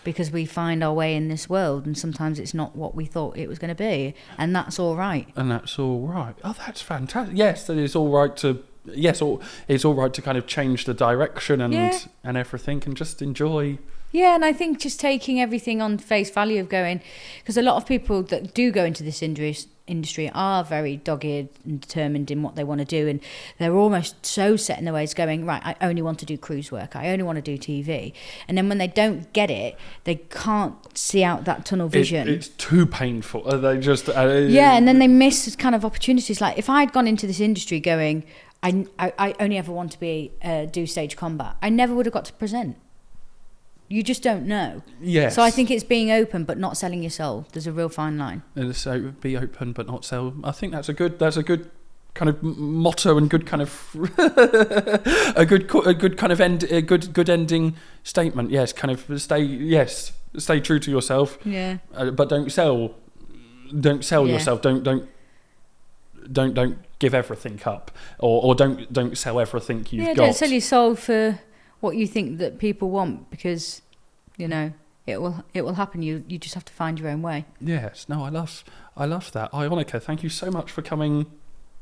because we find our way in this world, and sometimes it's not what we thought it was going to be, and that's all right. Oh, that's fantastic. Yes, that is all right to. Yes, it's all right to kind of change the direction and everything, and just enjoy. Yeah, and I think just taking everything on face value of going, because a lot of people that do go into this industry are very dogged and determined in what they want to do, and they're almost so set in their ways, going, right, I only want to do cruise work, I only want to do TV, and then when they don't get it, they can't see out that tunnel vision. It's too painful. They just and then they miss kind of opportunities. Like if I'd gone into this industry going, I only ever want to do stage combat, I never would have got to present. You just don't know. Yes. So I think it's being open but not selling your soul. There's a real fine line. So be open but not sell. I think that's a good kind of motto, and good kind of a good kind of good ending statement. Yes, kind of stay true to yourself. Yeah. But don't sell yourself. Don't give everything up, or don't sell everything you've got. Don't sell your soul for what you think that people want, because it will happen. You just have to find your own way. Yes, no, I love that. Ionica, thank you so much for coming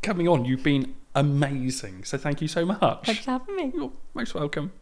on. You've been amazing, so thank you so much. Thanks for having me. You're most welcome.